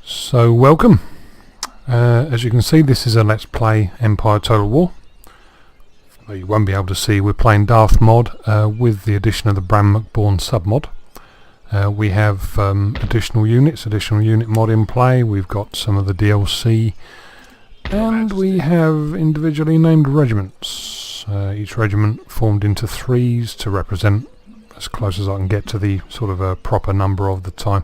So welcome. As you can see, this is a Let's Play Empire Total War. Though you won't be able to see, we're playing Darthmod with the addition of the Bram-McBourne submod. We have additional unit mod in play. We've got some of the DLC, and we have individually named regiments. Each regiment formed into threes to represent, as close as I can get to the sort of a proper number of the time.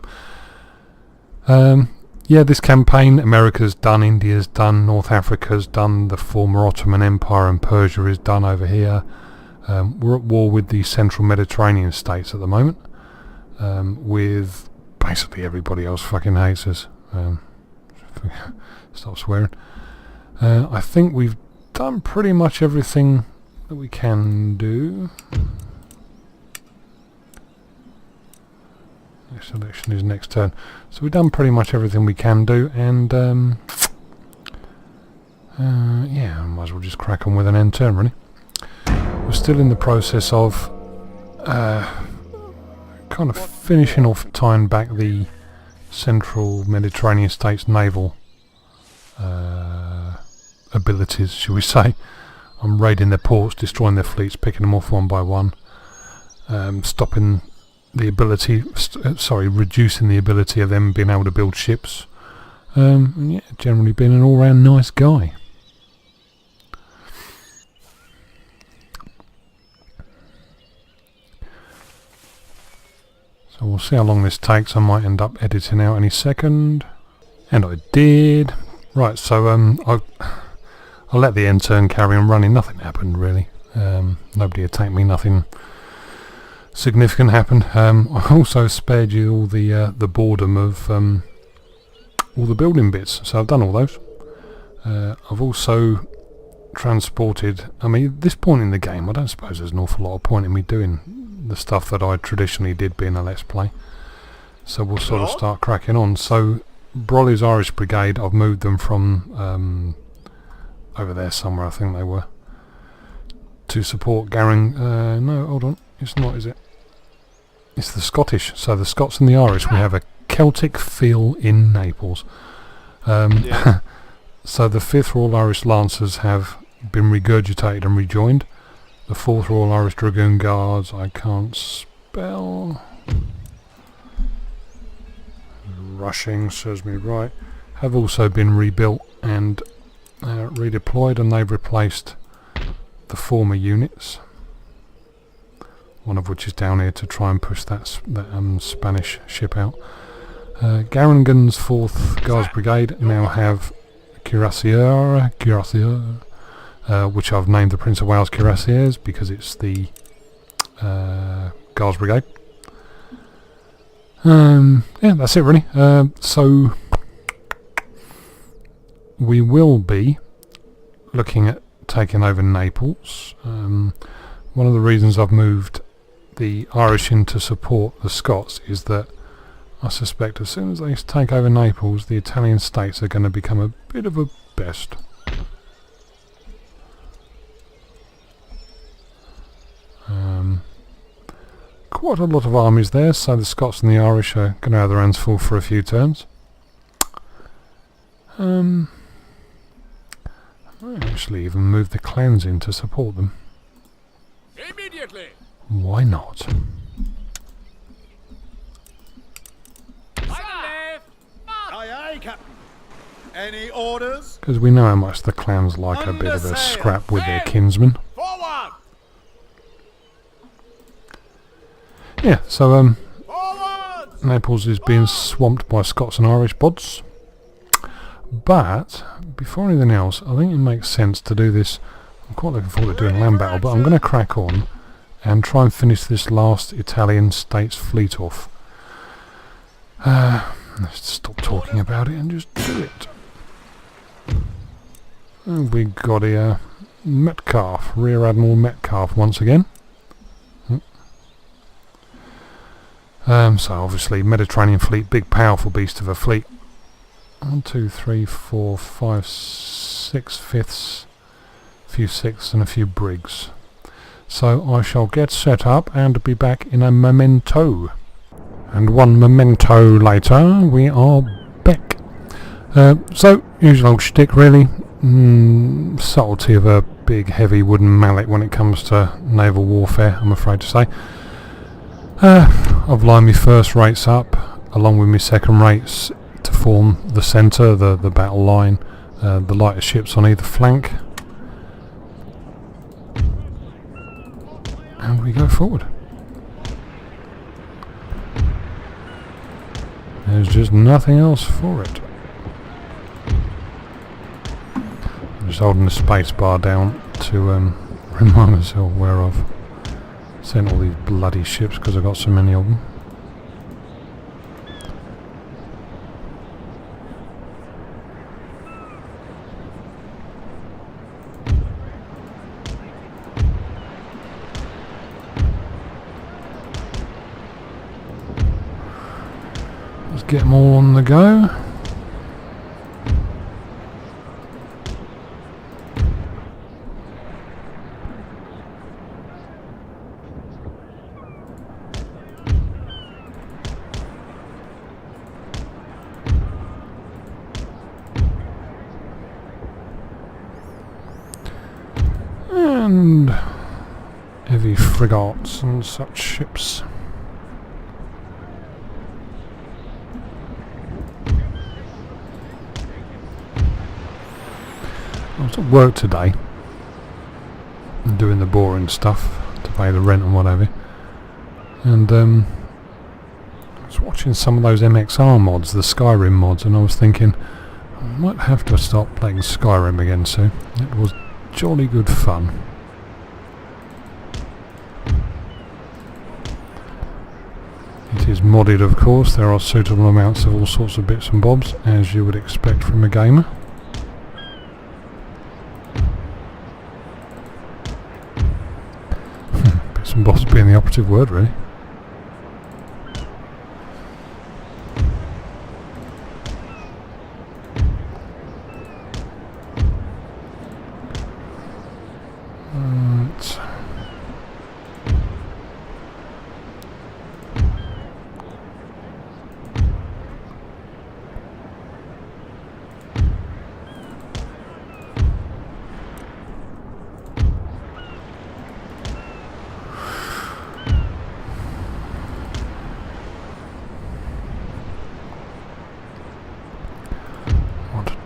Yeah, this campaign, America's done, India's done, North Africa's done, the former Ottoman Empire and Persia is done over here. We're at war with the central Mediterranean states at the moment, with basically everybody else fucking hates us. Stop swearing. I think we've done pretty much everything that we can do. Next election is next turn. So we've done pretty much everything we can do, and yeah, I might as well just crack on with an end turn, really. We're still in the process of kind of finishing off, tying back the central Mediterranean states' naval abilities, shall we say. I'm raiding their ports, destroying their fleets, picking them off one by one, stopping the ability, reducing the ability of them being able to build ships. And yeah, generally being an all-round nice guy. So we'll see how long this takes. I might end up editing out any second, and I did. Right, so I'll let the end turn carry on running. Nothing happened really. Nobody attacked me. Nothing significant happened. I also spared you all the boredom of all the building bits, so I've done all those. I've also transported, I mean, at this point in the game I don't suppose there's an awful lot of point in me doing the stuff that I traditionally did being a Let's Play, so we'll sort of start cracking on. So Broly's Irish Brigade, I've moved them from over there somewhere, I think they were, to support no, hold on, it's not, is it? It's the Scottish. So the Scots and the Irish, we have a Celtic feel in Naples. Yeah. So the 5th Royal Irish Lancers have been regurgitated and rejoined. The 4th Royal Irish Dragoon Guards, I can't spell. Rushing serves me right. Have also been rebuilt and redeployed, and they've replaced the former units. One of which is down here to try and push that Spanish ship out. Garrison's 4th Guards Brigade now have Cuirassiers, which I've named the Prince of Wales Cuirassiers because it's the Guards Brigade. Yeah, that's it really. So we will be looking at taking over Naples. One of the reasons I've moved the Irish in to support the Scots is that I suspect as soon as they take over Naples, the Italian states are going to become a bit of a pest. Quite a lot of armies there, so the Scots and the Irish are going to have their hands full for a few turns. I might actually even move the clans in to support them. Immediately. Why not? Aye, aye, Captain. Any orders? Because we know how much the clans like a bit of a scrap with their kinsmen. Forward. Yeah, so Forward. Naples is being swamped by Scots and Irish bods. But before anything else, I think it makes sense to do this. I'm quite looking forward to doing land battle, but I'm going to crack on and try and finish this last Italian states fleet off. Let's stop talking about it and just do it. And we got here Metcalfe, Rear Admiral Metcalfe once again. So obviously Mediterranean fleet, big powerful beast of a fleet. 1, 2, 3, 4, 5, 6 fifths, a few sixths and a few brigs. So I shall get set up and be back in a memento. And one memento later, we are back. So, usual old shtick really. Subtlety of a big heavy wooden mallet when it comes to naval warfare, I'm afraid to say. I've lined my first rates up along with my second rates to form the centre, the battle line, the lighter ships on either flank. And we go forward. There's just nothing else for it. I'm just holding the space bar down to remind myself where I've sent all these bloody ships because I've got so many of them. Let's get them all on the go. And heavy frigates and such ships. I was at work today doing the boring stuff to pay the rent and whatever, and I was watching some of those MXR mods, the Skyrim mods, and I was thinking I might have to stop playing Skyrim again soon. It was jolly good fun. It is modded, of course. There are suitable amounts of all sorts of bits and bobs, as you would expect from a gamer. Bits and bobs being the operative word, really.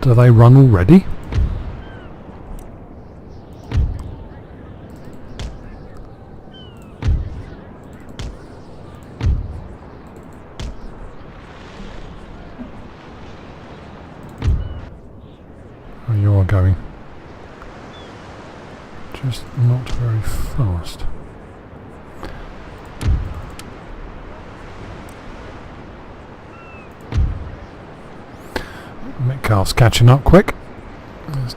Do they run already? Oh, you are going. Just not very fast. Metcalfe's catching up quick. He's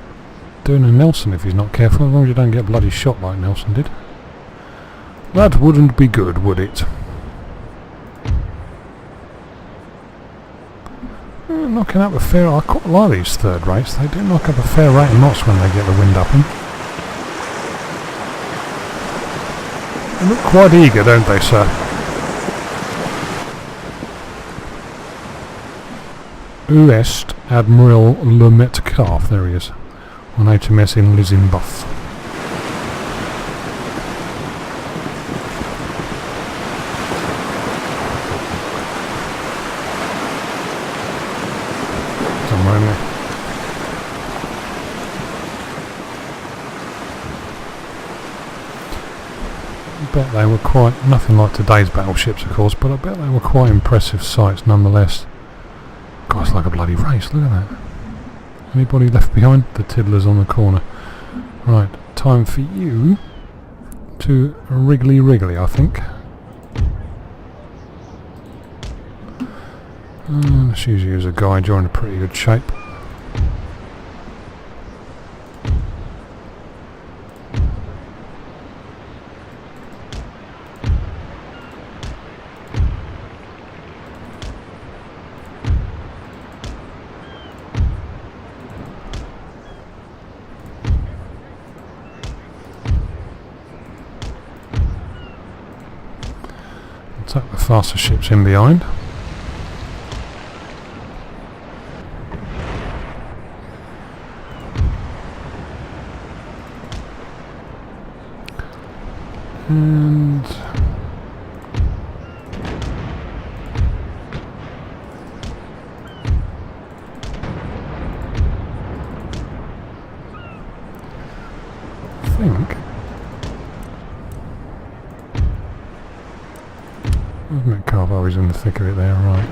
doing a Nelson if he's not careful, as long as you don't get bloody shot like Nelson did. That wouldn't be good, would it? Knocking up a fair... I quite like these third rates. They do knock up a fair rate of knots when they get the wind up them. They look quite eager, don't they, sir? Où est Admiral Metcalfe? There he is, on HMS in Lisenbuff. Somewhere in there. I bet they were quite, nothing like today's battleships of course, but I bet they were quite impressive sights nonetheless. God, it's like a bloody race, look at that. Anybody left behind? The tiddler's on the corner. Right, time for you to wriggly, I think. Let's use you as a guide, you're in a pretty good shape. Take the faster ships in behind. And I think where's Metcalfe? Oh, he's in the thick of it there, right.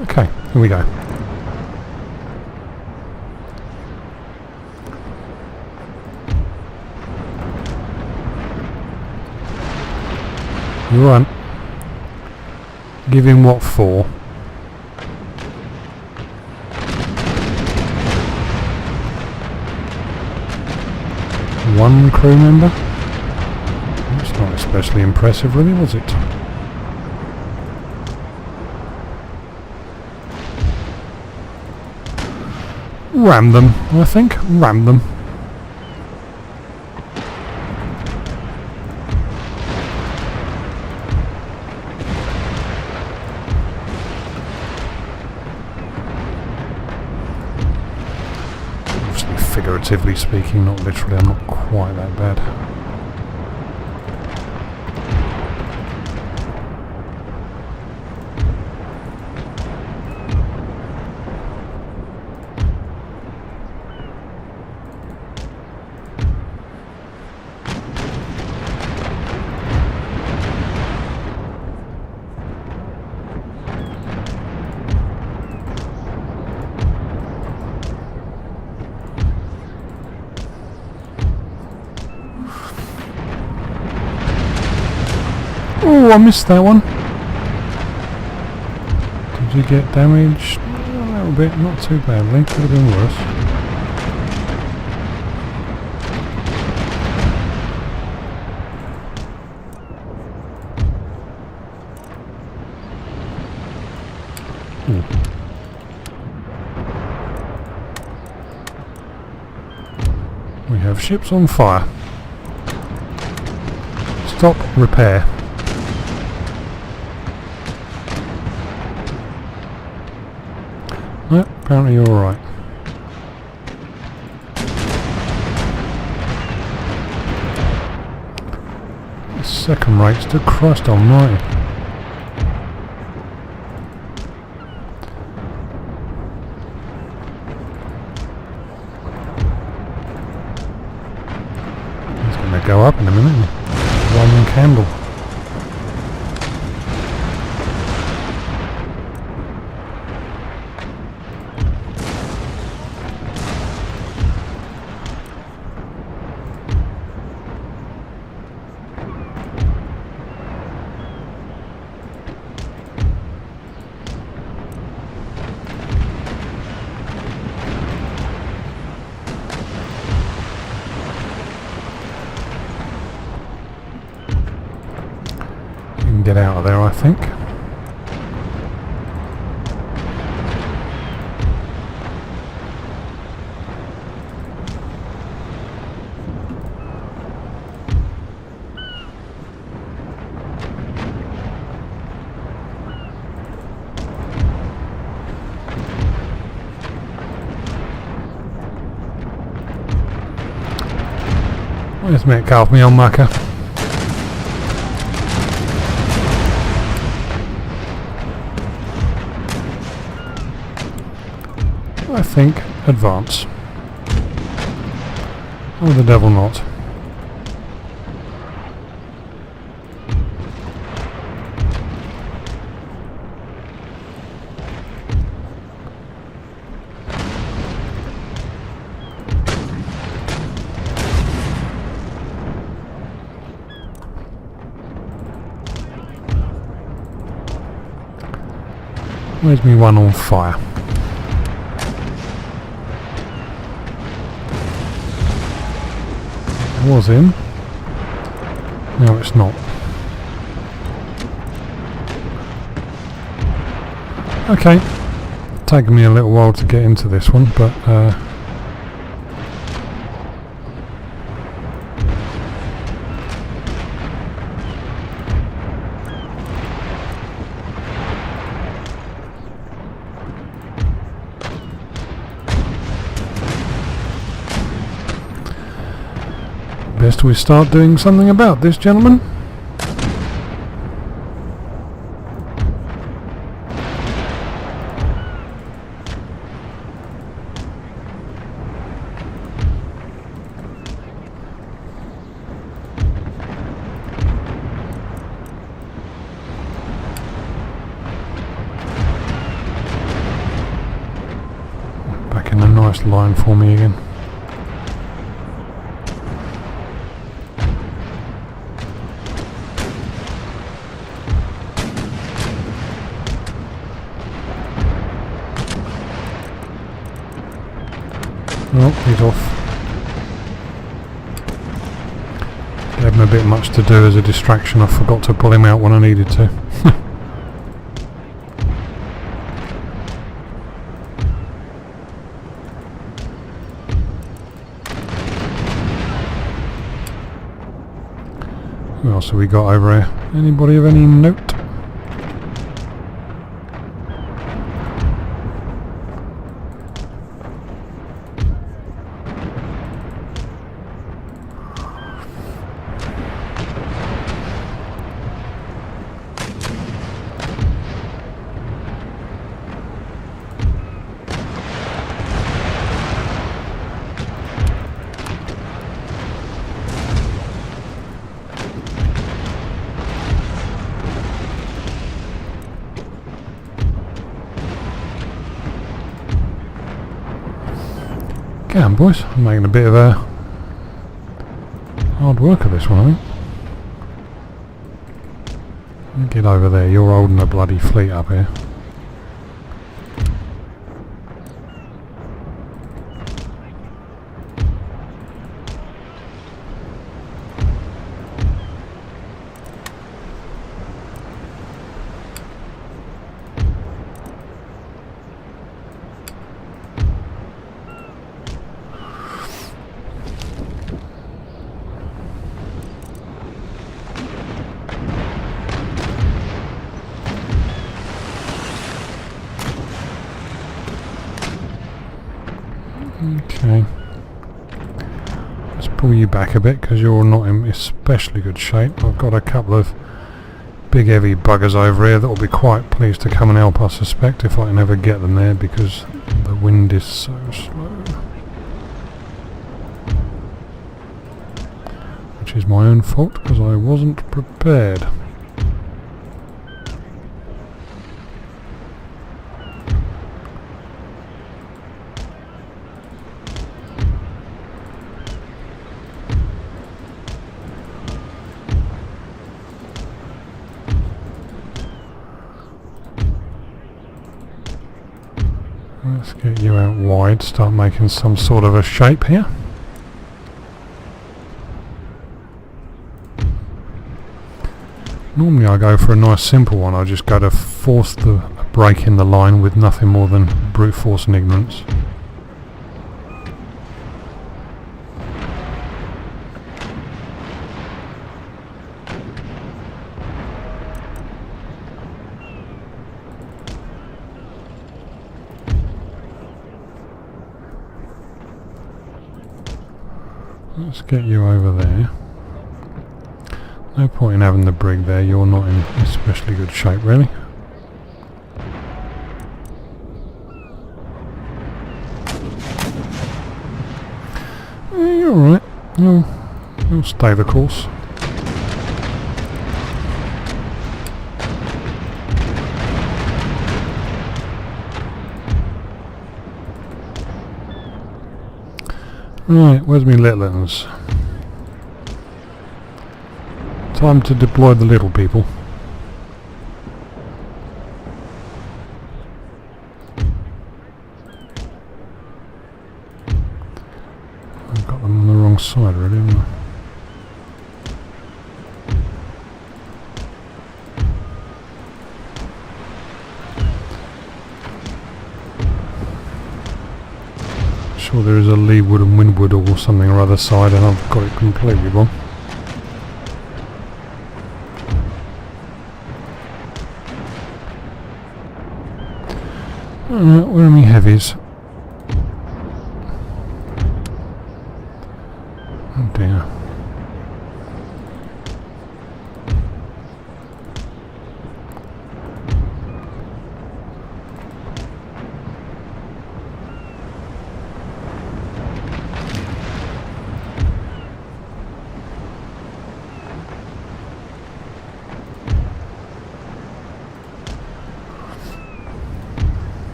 Okay, here we go. You run. Give him what for? One crew member? That's not especially impressive, really, was it? Ram them, I think. Ram them. Obviously, figuratively speaking, not literally. I'm not quite that bad. Oh, I missed that one. Did you get damaged? A little bit, not too badly. Could have been worse. Ooh. We have ships on fire. Stop repair. No, apparently you're alright. Second rates to Christ almighty. It's going to go up in a minute. One candle. Get out of there, I think. Where's Metcalfe, me old mucker? I think advance. Or the devil not. Where's me one on fire? Was in. No, it's not. Okay. Taking me a little while to get into this one, but suggest we start doing something about this, gentlemen. Back in a nice line for me again. Oh, he's off. Gave him a bit much to do as a distraction. I forgot to pull him out when I needed to. Who else have we got over here? Anybody of any note? Come on, boys, I'm making a bit of a hard work of this one, I think. Get over there, you're holding a bloody fleet up here. Okay, let's pull you back a bit because you're not in especially good shape. I've got a couple of big heavy buggers over here that will be quite pleased to come and help, I suspect, if I can ever get them there because the wind is so slow. Which is my own fault because I wasn't prepared. Let's get you out wide, start making some sort of a shape here. Normally I go for a nice simple one, I just go to force the break in the line with nothing more than brute force and ignorance. Let's get you over there. No point in having the brig there, you're not in especially good shape really. Yeah, you're alright, you'll stay the course. Right, where's my little ones? Time to deploy the little people. I've got them on the wrong side really, haven't I? Sure there is a leeward and windward or something or other side and I've got it completely wrong. Alright, where are my heavies? Oh dear.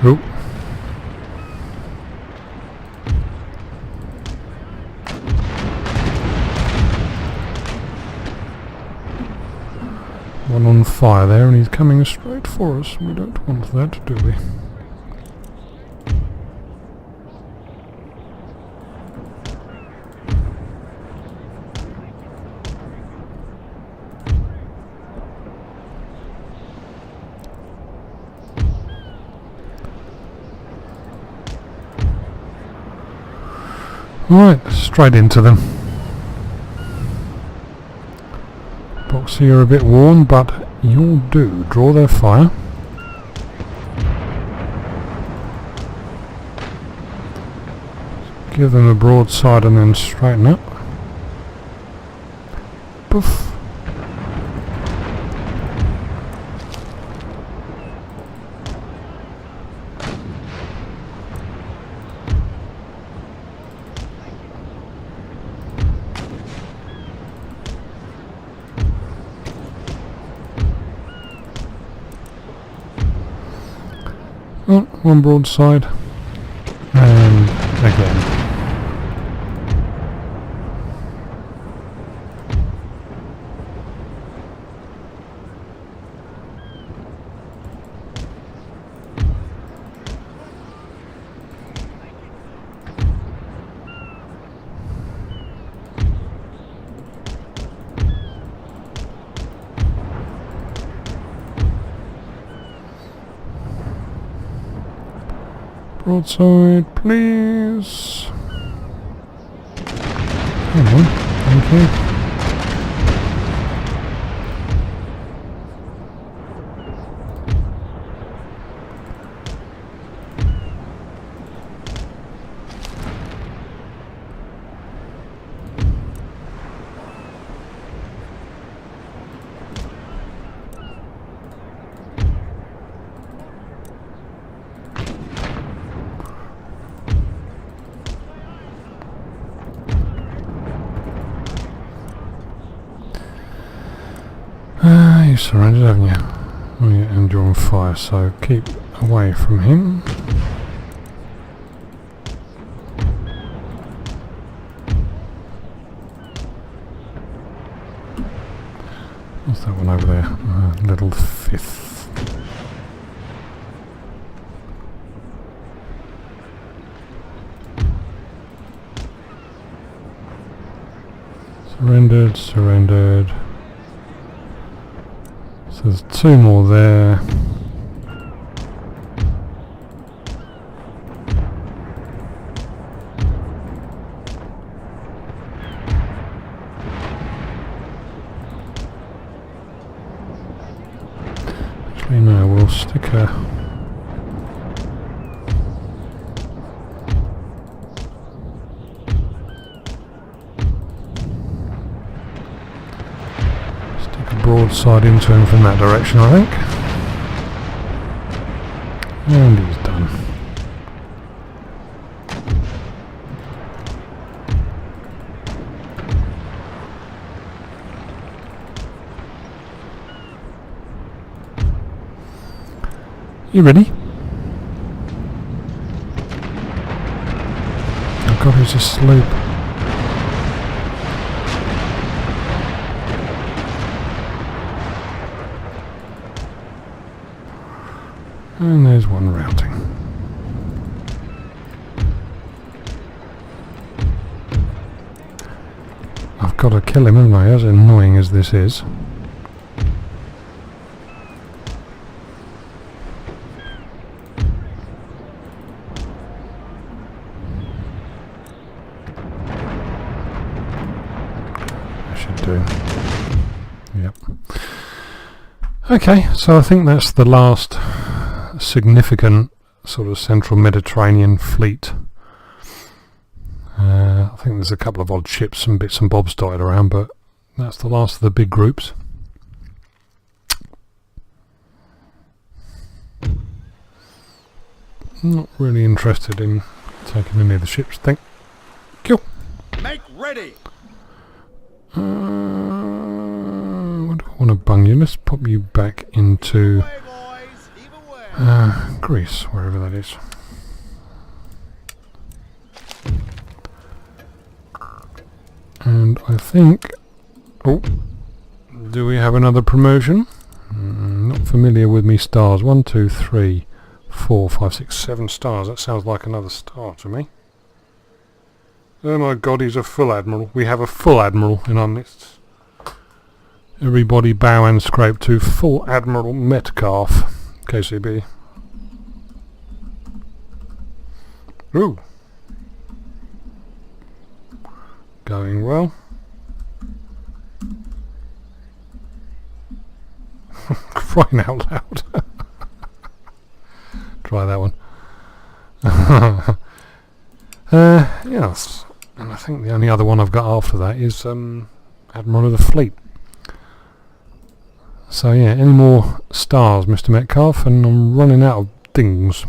Oh. One on fire there, and he's coming straight for us. We don't want that, do we? Right, straight into them. Boxy are a bit worn, but you'll do. Draw their fire. Give them a broadside and then straighten up. Poof. Oh, one broadside, and again. Broadside, please. Come on, thank you. You surrendered, haven't you? Oh yeah, and you're on fire, so keep away from him. What's that one over there? Little fifth. Surrendered, surrendered. So there's two more there. Actually no, we'll stick a... broadside into him from that direction, I think. And he's done. You ready? Oh god, he's asleep. And there's one routing. I've got to kill him, haven't I? As annoying as this is. I should do. Yep. Okay, so I think that's the last significant sort of central Mediterranean fleet. I think there's a couple of odd ships and bits and bobs dotted around, but that's the last of the big groups. Not really interested in taking any of the ships. Thank you. Make ready. What do I want to bung you? Let's pop you back into... Greece, wherever that is. And I think... Oh, do we have another promotion? Not familiar with me stars. 1, 2, 3, 4, 5, 6, 7 stars. That sounds like another star to me. Oh my god, he's a full admiral. We have a full admiral in our midst. Everybody bow and scrape to full Admiral Metcalfe, KCB. Ooh. Going well. Crying out loud. Try that one. Yes. And I think the only other one I've got after that is Admiral of the Fleet. So yeah, any more stars, Mr. Metcalfe, and I'm running out of things.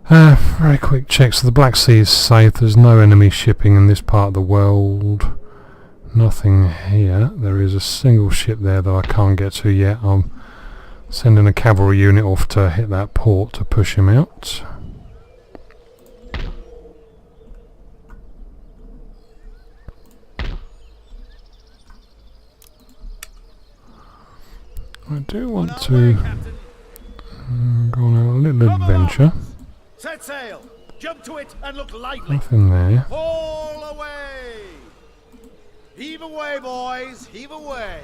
Very quick check. So the Black Sea is safe. There's no enemy shipping in this part of the world. Nothing here. There is a single ship there that I can't get to yet. I'm sending a cavalry unit off to hit that port to push him out. I do want to go on a little adventure. Set sail. Jump to it and look lively. Nothing there. Haul away. Heave away, boys. Heave away.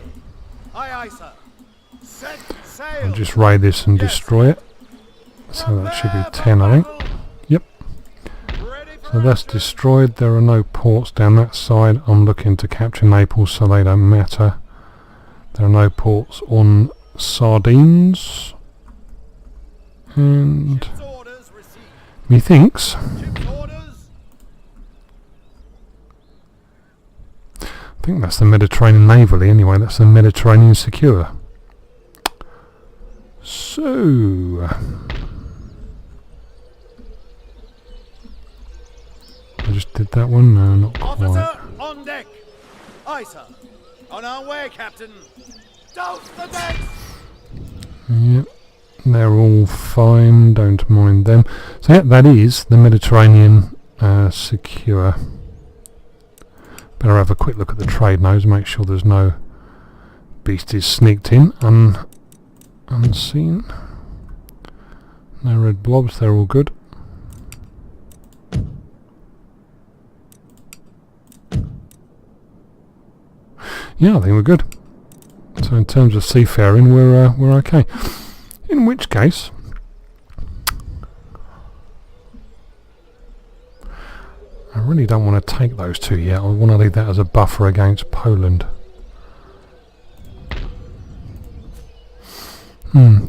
Aye, aye, sir. Set sail. I'll just raid this and destroy it. So that should be 10, I think. Yep. So that's destroyed. There are no ports down that side. I'm looking to capture Naples, so they don't matter. There are no ports on Sardines. And methinks I think that's the Mediterranean navally anyway. That's the Mediterranean secure. So I just did that one. No, not quite. Officer on deck. Aye, sir. On our way, Captain. Douse the decks. Yep, they're all fine. Don't mind them. So yeah, that is the Mediterranean secure. Better have a quick look at the trade notes. Make sure there's no beasties sneaked in unseen. No red blobs. They're all good. Yeah, I think we're good. So in terms of seafaring, we're okay. In which case, I really don't want to take those two yet. I want to leave that as a buffer against Poland.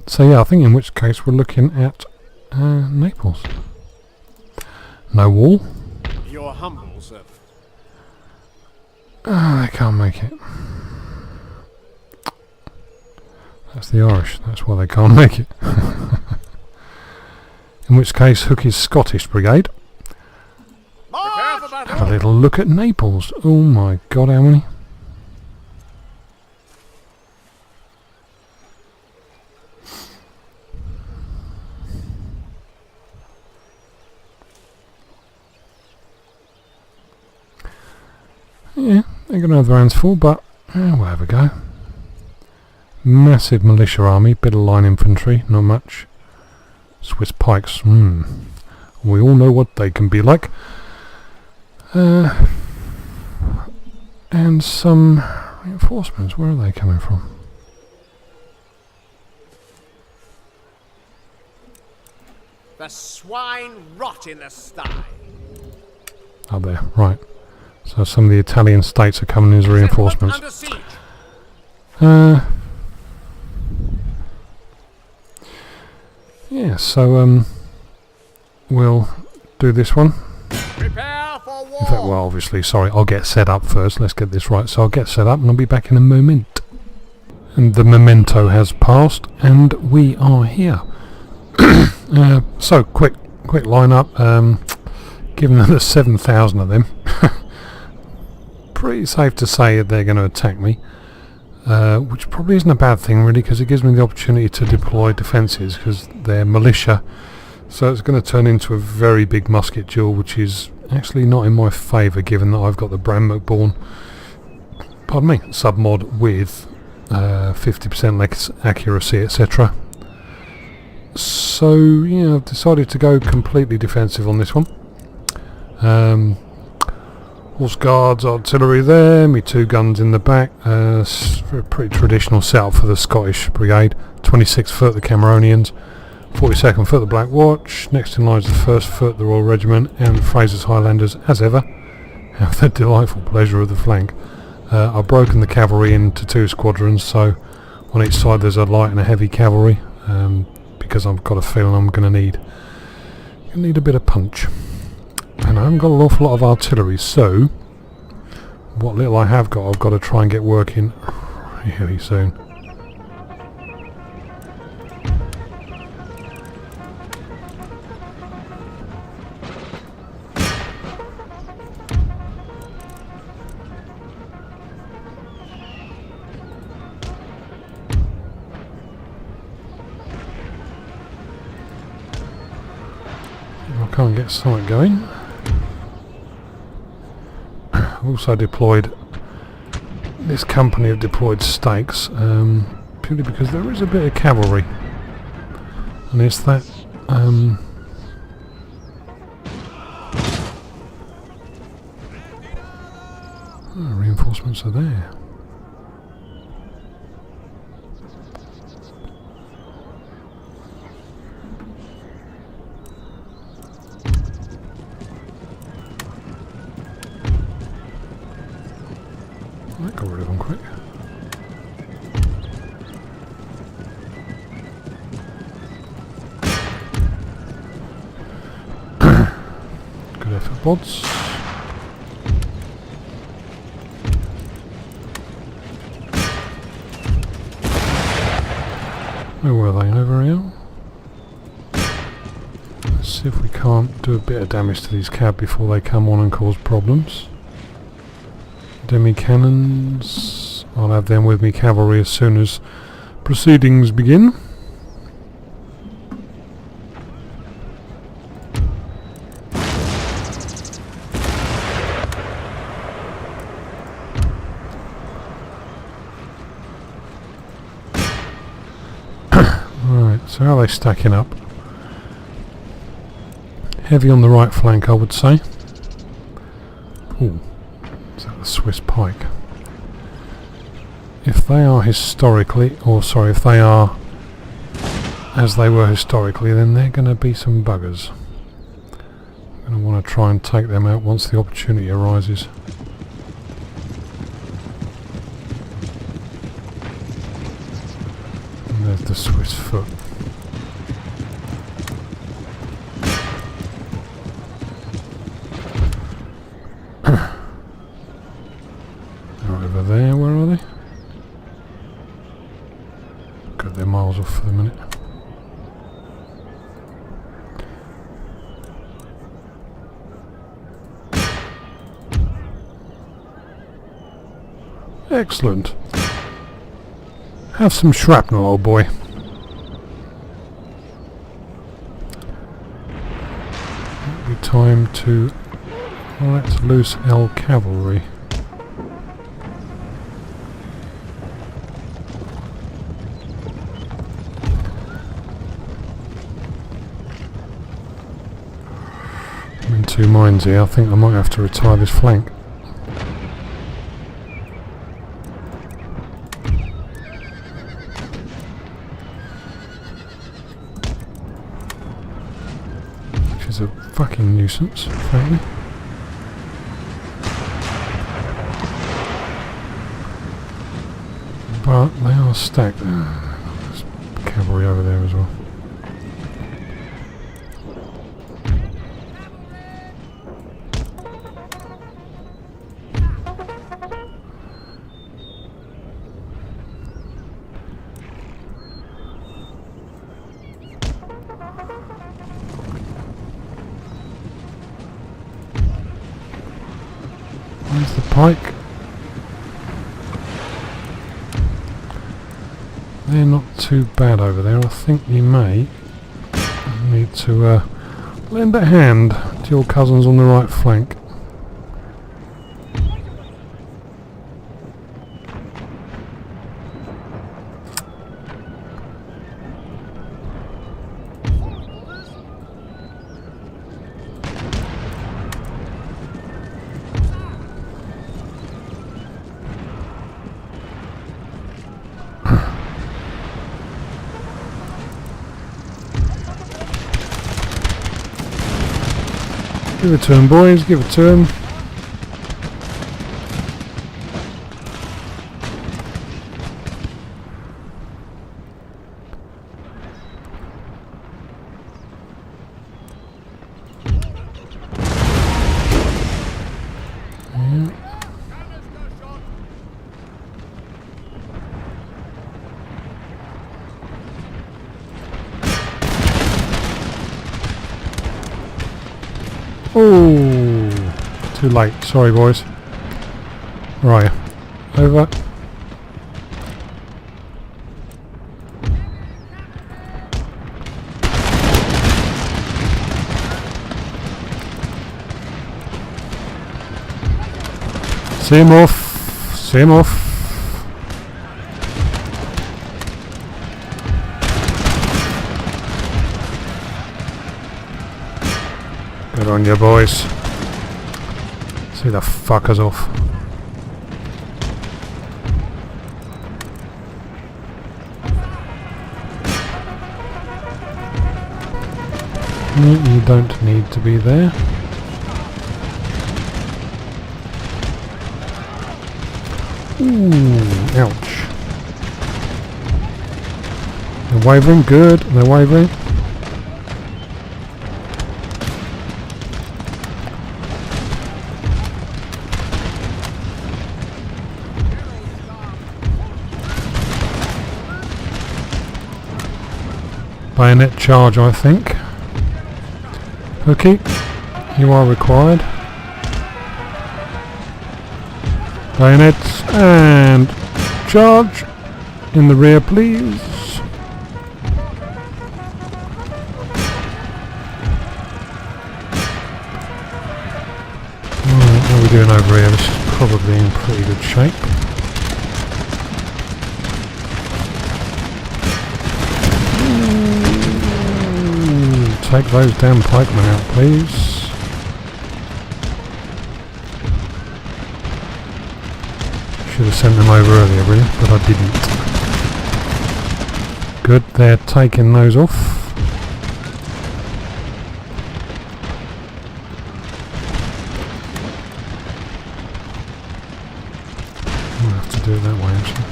So yeah, I think in which case we're looking at Naples. No wall. Your humble servant. I can't make it. That's the Irish. That's why they can't make it. In which case, Hooky's Scottish Brigade. Have a little look at Naples. Oh my god, how many? Yeah, they're going to have their hands full, but we'll have a go. Massive militia army, bit of line infantry, not much. Swiss pikes, we all know what they can be like. And some reinforcements, where are they coming from? The swine rot in the sty. Up there, right. So some of the Italian states are coming in as reinforcements. Yeah, so we'll do this one. Prepare for war. In fact, well, obviously, sorry, I'll get set up first. Let's get this right. So I'll get set up and I'll be back in a moment. And the memento has passed and we are here. So quick lineup. Given that there's 7,000 of them, pretty safe to say that they're going to attack me. which probably isn't a bad thing really, because it gives me the opportunity to deploy defences, because they're militia, so it's going to turn into a very big musket duel, which is actually not in my favour given that I've got the Brand-McBorn, pardon me, submod with 50% less accuracy, etc. So yeah, I've decided to go completely defensive on this one. Horse guards, artillery there, me 2 guns in the back. A pretty traditional setup for the Scottish Brigade. 26th Foot the Cameronians, 42nd Foot the Black Watch, next in line is the 1st Foot the Royal Regiment, and Fraser's Highlanders, as ever, have the delightful pleasure of the flank. I've broken the cavalry into 2 squadrons, so on each side there's a light and a heavy cavalry, because I've got a feeling I'm going to need a bit of punch. And I haven't got an awful lot of artillery, so what little I have got I've got to try and get working really soon. I can't get something going. I've also deployed this company of deployed stakes, purely because there is a bit of cavalry, and it's that reinforcements are there. That got rid of them quick. Good effort, bods. Where were they? Over here? Let's see if we can't do a bit of damage to these cab before they come on and cause problems. Demi-cannons, I'll have them with me cavalry as soon as proceedings begin. Right, so how are they stacking up? Heavy on the right flank, I would say. Ooh. Is that the Swiss pike? If they are historically, or sorry, if they are as they were historically, then they're going to be some buggers. I'm going to want to try and take them out once the opportunity arises. And there's the Swiss foot. Over there, where are they? Good, they're miles off for the minute. Excellent. Have some shrapnel, old boy. It'll be time to let loose our cavalry. I'm in 2 minds here. I think I might have to retire this flank. Which is a fucking nuisance, frankly. But they are stacked. There's cavalry over there as well. Where's the pike? They're not too bad over there. I think you may need to lend a hand to your cousins on the right flank. Give it to him, boys, give it to him. Oh, too late. Sorry, boys. Where are you? Over. See him off. See him off. Good on you, boys. See the fuckers off. No, you don't need to be there. Ooh, ouch. They're wavering, good, they're wavering. Bayonet charge, I think. Hooky, you are required. Bayonets and charge in the rear, please. What are we doing over here? This is probably in pretty good shape. Take those damn pikemen out, please. Should have sent them over earlier, really, but I didn't. Good, they're taking those off. I'll have to do it that way, actually.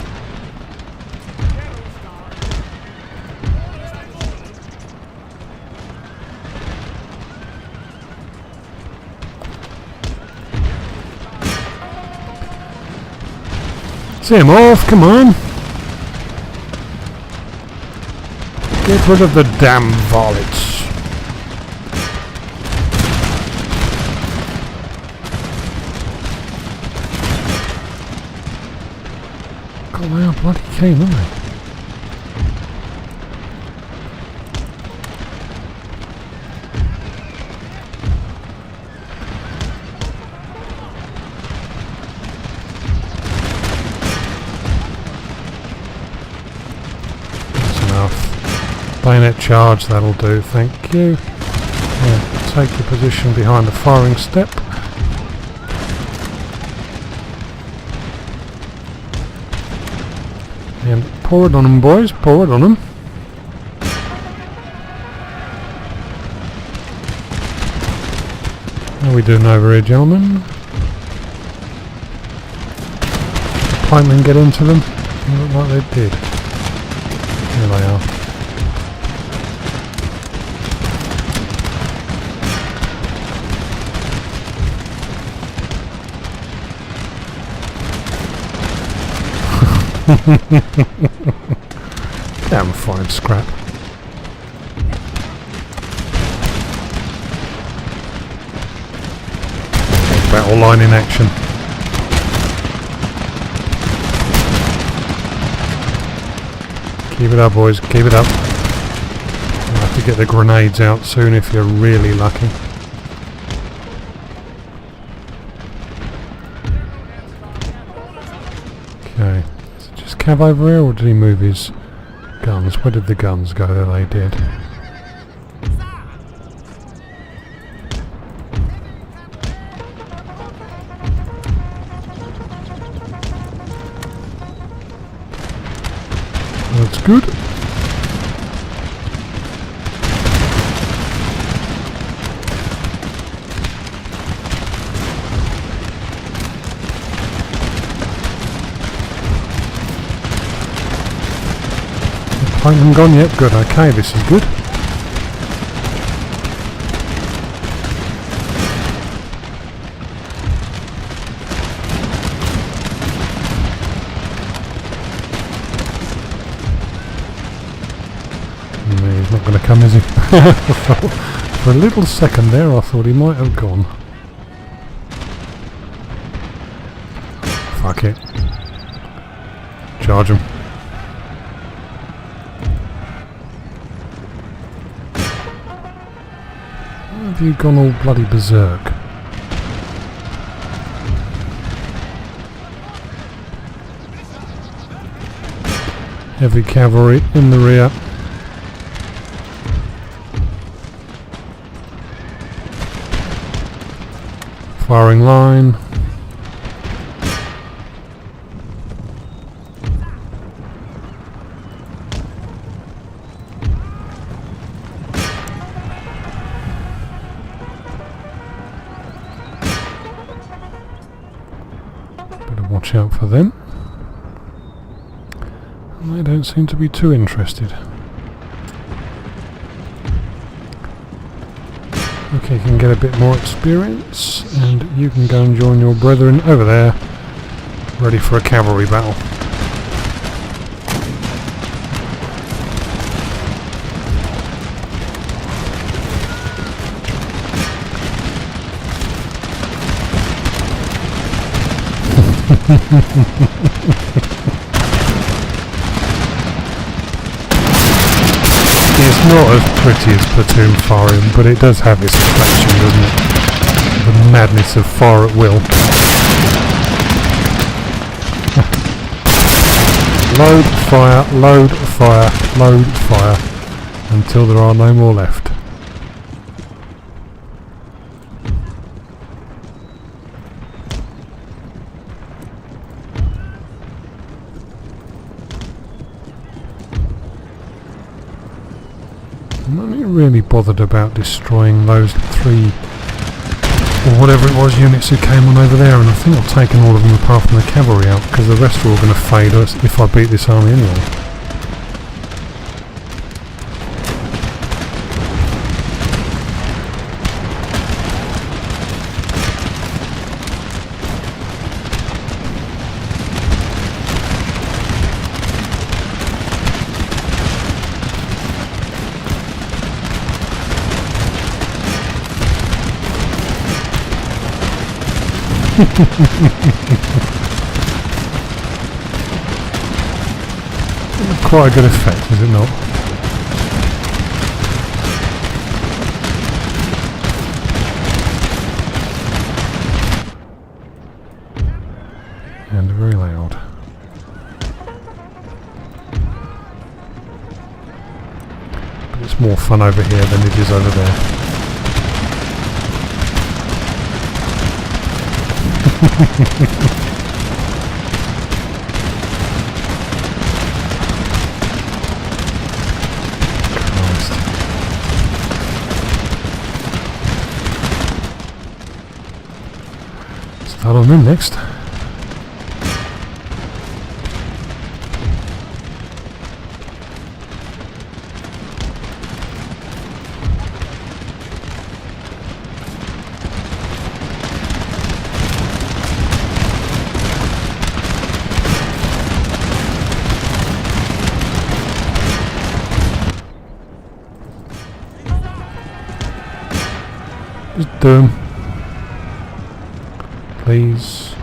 See him off, come on! Get rid of the damn varlets! God, they are bloody keen, aren't they? Bayonet charge, that'll do, thank you. Yeah, take your position behind the firing step. And pour it on them, boys, pour it on them. How are we doing over here, gentlemen? Pikemen get into them? They look like they did. Here they are. Damn fine scrap. Battle line in action. Keep it up, boys, keep it up. You'll have to get the grenades out soon if you're really lucky. Okay, is it just Cav over here, or did he move his guns? Where did the guns go? There they did. That's good. I haven't gone yet. Good. Okay, this is good. He's not going to come, is he? For a little second there I thought he might have gone. Fuck it. Charge him. Why have you gone all bloody berserk? Heavy cavalry in the rear. Firing line. Better watch out for them. And they don't seem to be too interested. Okay, you can get a bit more experience, and you can go and join your brethren over there, ready for a cavalry battle. It's not as pretty as platoon firing, but it does have its attraction, doesn't it? The madness of fire at will. Load, fire, load, fire, load, fire, until there are no more left. I'm not really bothered about destroying those 3 or whatever it was units who came on over there, and I think I've taken all of them apart from the cavalry out, because the rest are all going to fade us if I beat this army anyway. Quite a good effect, is it not? And very loud. But it's more fun over here than it is over there. Start on them next. Just do them. Please.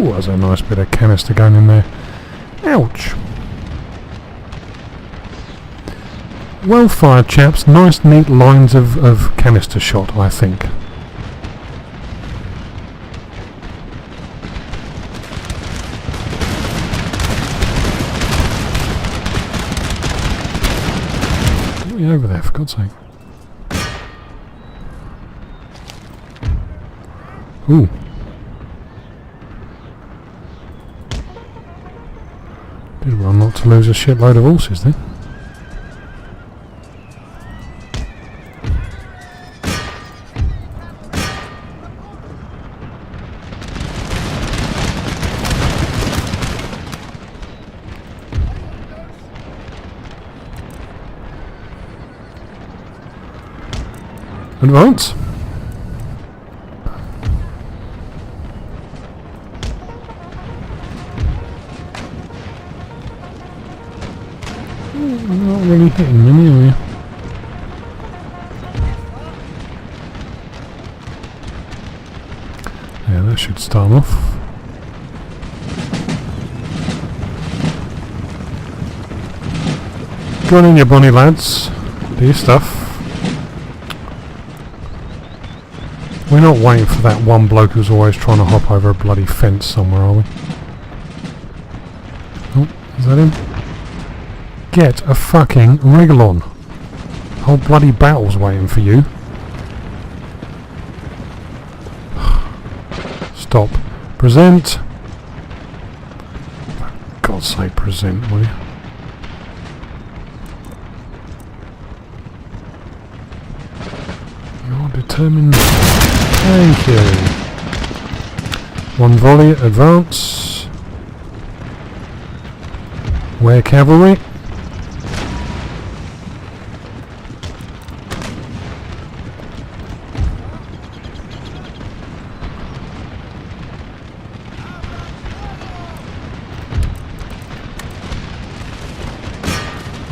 Ooh, that's a nice bit of canister going in there. Ouch. Well fired, chaps. Nice neat lines of canister shot, I think. What are you over there, for God's sake? Ooh. Did well not to lose a shitload of horses then. Advance. Not really hitting them anyway. Yeah, that should start off. Go on in, you bonny lads. Do your stuff. We're not waiting for that one bloke who's always trying to hop over a bloody fence somewhere, are we? Oh, is that him? Get a fucking wriggle on. Whole bloody battle's waiting for you. Stop. Present. For God's sake, present, will you? You're determined. Thank you. One volley, advance. Where cavalry?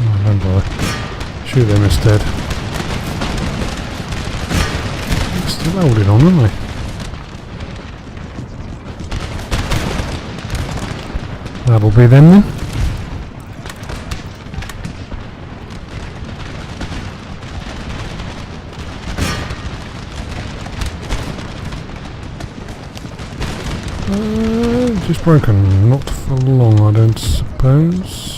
Oh, don't bother. Shoot them instead. Still holding on, aren't they? That'll be them then. Just broken. Not for long, I don't suppose.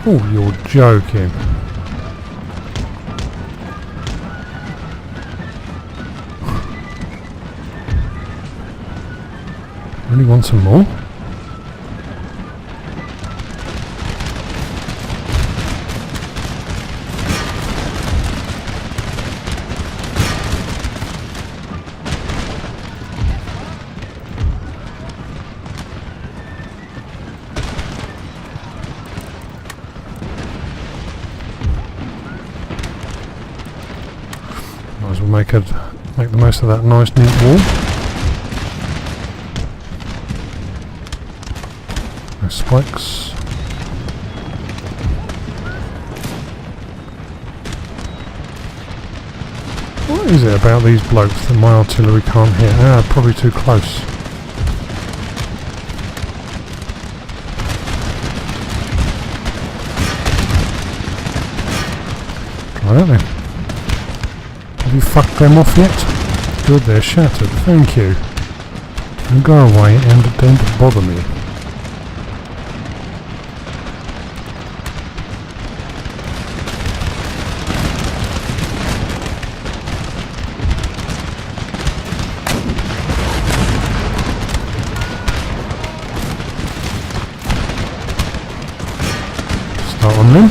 Oh, you're joking. Really want some more? Might as well make the most of that nice neat wall. No spikes. What is it about these blokes that my artillery can't hit? Ah, probably too close. Try that then. Have you fucked them off yet? Good, they're shattered. Thank you. And go away and don't bother me. Start on them.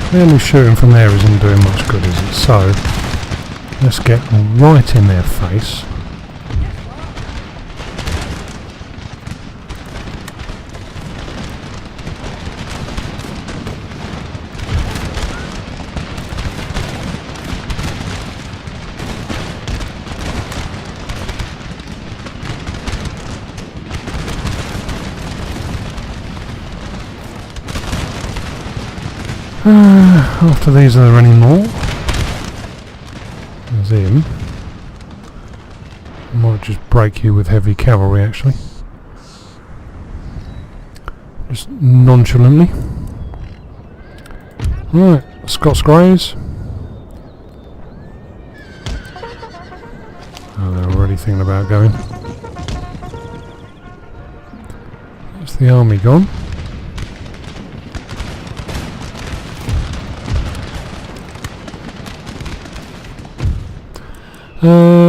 Clearly shooting from there isn't doing much good, is it? So, let's get right in their face. After these, are there any more? There's him. Might just break you with heavy cavalry, actually. Just nonchalantly. Right, Scots Greys. Oh, they're already thinking about going. That's the army gone.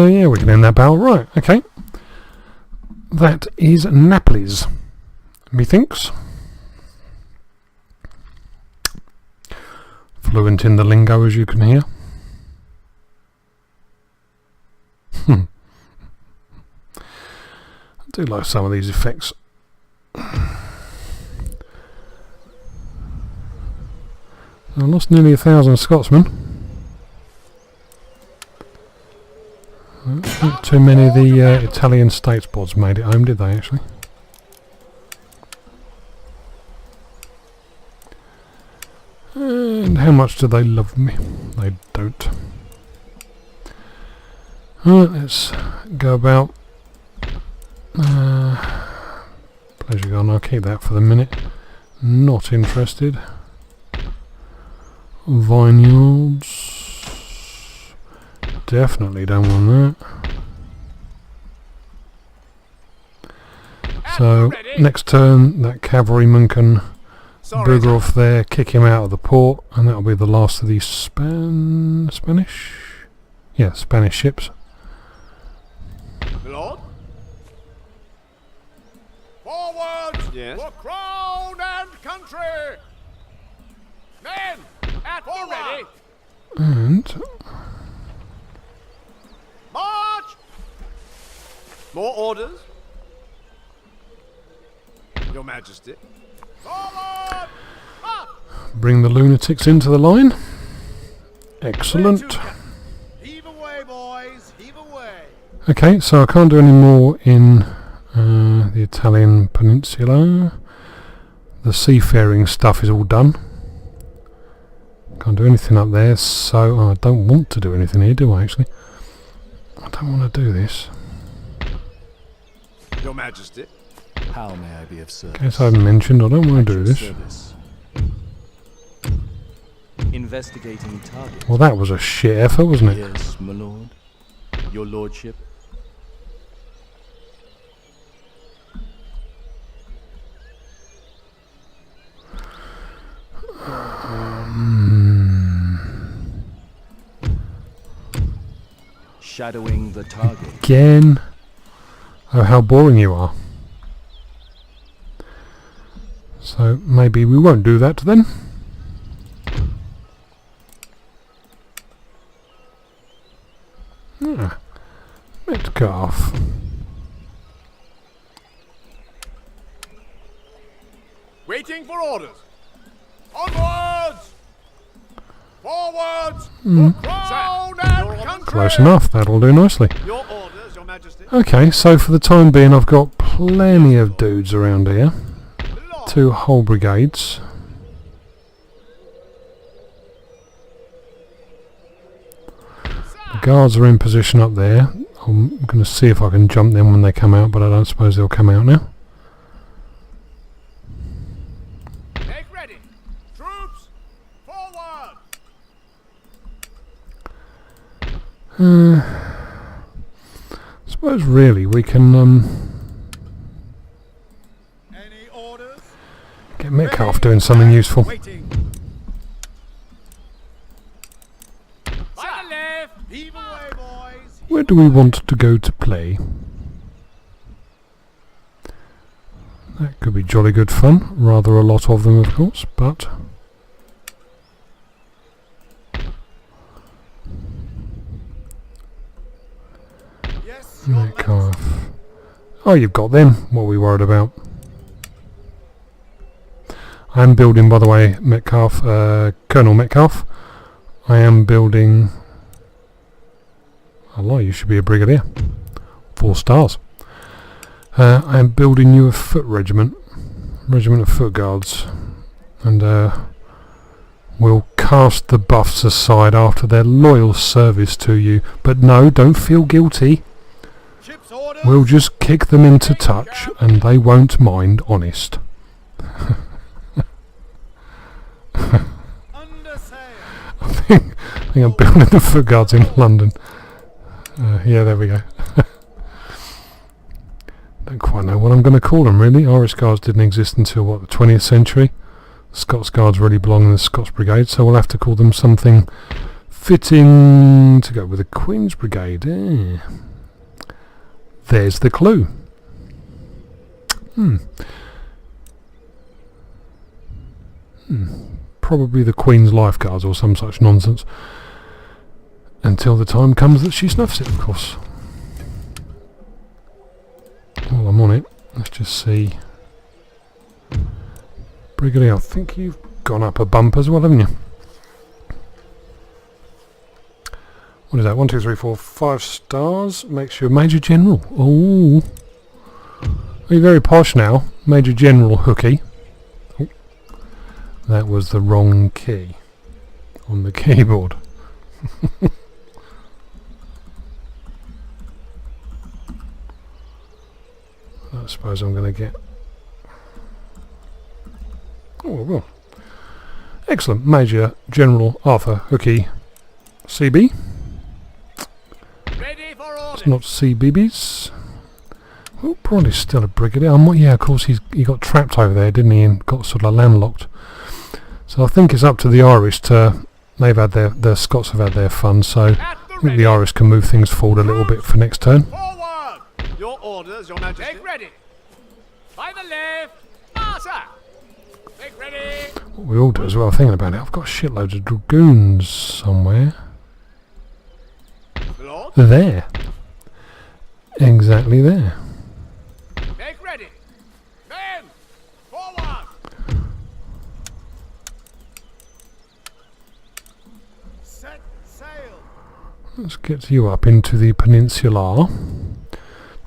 Yeah, we can end that battle. Right, okay. That is Naples, methinks. Fluent in the lingo, as you can hear. I do like some of these effects. I lost nearly 1,000 Scotsmen. Not too many of the Italian states boards made it home, did they, actually? And how much do they love me? They don't. Alright, let's go about. Pleasure gone, I'll keep that for the minute. Not interested. Vineyards. Definitely don't want that. So, next turn, that cavalryman can booger off there, kick him out of the port, and that'll be the last of these Spanish? Yeah, Spanish ships. Lord? Forward! Yes. For crown and country! Men! At forward! Ready! And March! More orders? Your Majesty. Forward! March! bring the lunatics into the line. Excellent. Heave away, boys! Heave away! Okay, so I can't do any more in the Italian peninsula. The seafaring stuff is all done. Can't do anything up there, so I don't want to do anything here, do I actually? I don't want to do this. Your Majesty. How may I be of service? Guess I haven't mentioned I don't want to do this. Service. Investigating target. Well, that was a shit effort, wasn't it? Yes, my lord. Your lordship. Shadowing the target. Again? Oh, how boring you are. So maybe we won't do that then. Metcalfe. Waiting for orders. Onwards! Forwards! For crown and country! Close enough, that'll do nicely. Your orders, Your Majesty. Okay, so for the time being I've got plenty of dudes around here. 2 whole brigades. The guards are in position up there. I'm going to see if I can jump them when they come out, but I don't suppose they'll come out now. Make ready. Troops, forward! I suppose really we can Any orders? get Metcalfe doing something useful. Waiting. By the left. Heave away, boys. Where do we want to go to play? That could be jolly good fun. Rather a lot of them, of course, but Yes, Your Majesty. Metcalfe. Oh, you've got them. What are we worried about? I am building, by the way, Metcalfe, Colonel Metcalfe. I am building. I lie, you should be a brigadier. 4 stars. I am building you a foot regiment of foot guards, and We'll cast the buffs aside after their loyal service to you. But no, don't feel guilty. Ship's orders. We'll just kick them into touch and they won't mind, honest. Under sail. I think I'm building the foot guards in London. Yeah, there we go. Don't quite know what I'm going to call them, really. Irish Guards didn't exist until, what, the 20th century? Scots Guards really belong in the Scots Brigade, so we'll have to call them something fitting to go with the Queen's Brigade. There's the clue. Probably the Queen's Lifeguards or some such nonsense. Until the time comes that she snuffs it, of course. While I'm on it, let's just see. Brigadier, I think you've gone up a bump as well, haven't you? What is that? 1, 2, 3, 4, 5 stars. Makes you a Major General. Oh, are you very posh now, Major General Hooky? Oh, that was the wrong key on the keyboard. I suppose I'm going to get... Oh, well. Excellent. Major General Arthur Hooky, CB. Ready for order. It's not CBBS. Well, probably still a brigadier. Yeah, of course, he got trapped over there, didn't he, and got sort of landlocked. So I think it's up to the Irish to... They've had the Scots have had their fun, so I think the Irish can move things forward a little bit for next turn. Forward. Your orders, Your Majesty. Take ready. By the left. Master. Take ready. What we all do as well, thinking about it, I've got shitloads of dragoons somewhere. Lord. There. Exactly there. Take ready. Men. Forward. Set sail. Let's get you up into the peninsula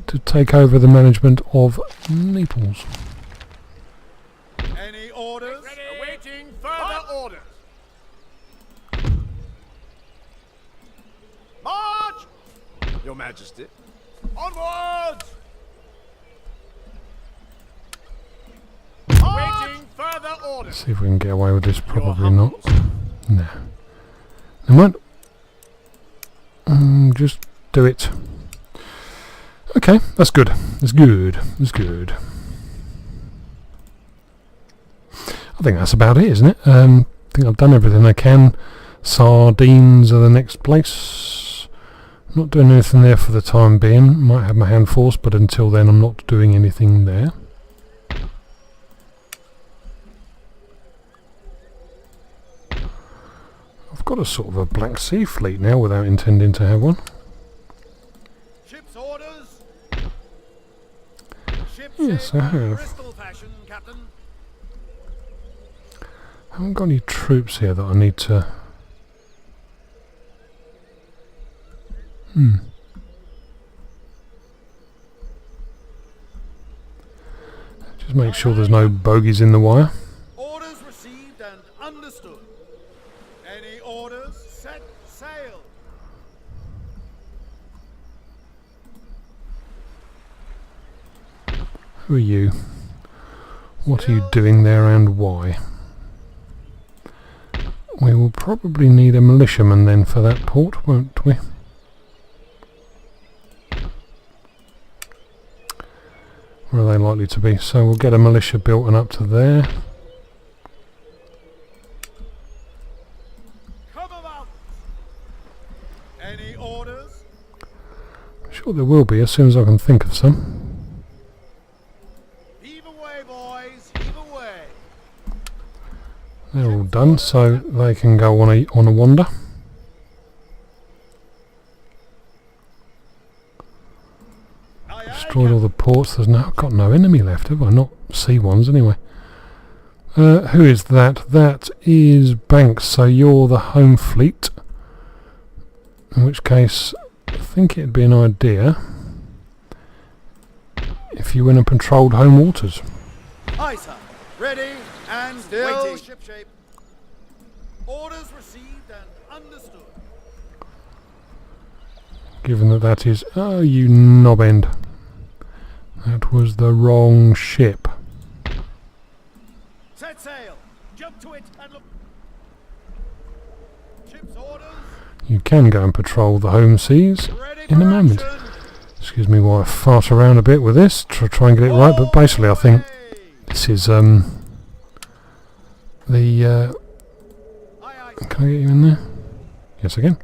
to take over the management of Naples. Any orders? Ready. Awaiting further orders. March! Your Majesty. Onwards! Awaiting further orders. See if we can get away with this. Probably not. No. Never mind. Just do it. Okay, that's good. That's good. That's good. I think that's about it, isn't it? I think I've done everything I can. Sardines are the next place. Not doing anything there for the time being. Might have my hand forced, but until then I'm not doing anything there. I've got a sort of a Black Sea fleet now without intending to have one. Ship's orders. Ship Yes, I have. Bristol fashion, Captain. I haven't got any troops here that I need to... Just make sure there's no bogies in the wire. Orders received and understood. Any orders? Set sail. Who are you? What are you doing there and why? We will probably need a militiaman then for that port, won't we? Where are they likely to be? So we'll get a militia built and up to there. Cover mountains. Any orders? I'm sure there will be as soon as I can think of some. Heave away, boys. Heave away. They're all done, so they can go on a wander. Destroyed all the ports. There's got no enemy left, have I? Not sea ones, anyway. Who is that? That is Banks. So you're the home fleet. In which case, I think it'd be an idea if you went and patrolled home waters. Aye, sir. Ready and still. Waiting. Ship shape. Orders received and understood. Given that that is... Oh, you knob-end. That was the wrong ship. Set sail. Jump to it and look. Ship's orders. You can go and patrol the home seas Ready in a for moment. action. Excuse me while I fart around a bit with this, try and get it right, but basically I think this is the... Aye, aye. Can I get you in there? Yes, I can.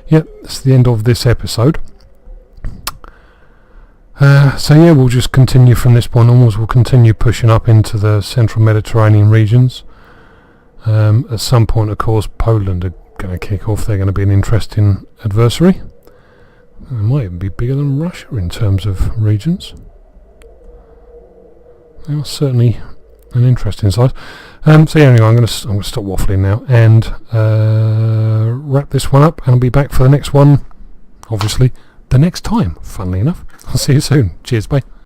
Yep, that's the end of this episode. So yeah, we'll just continue from this point onwards. We'll continue pushing up into the central Mediterranean regions. At some point, of course, Poland are going to kick off. They're going to be an interesting adversary. They might even be bigger than Russia in terms of regions. They are certainly an interesting size. So yeah, anyway, I'm going to stop waffling now and wrap this one up, and I'll be back for the next one, obviously, the next time, funnily enough. I'll see you soon. Cheers, bye.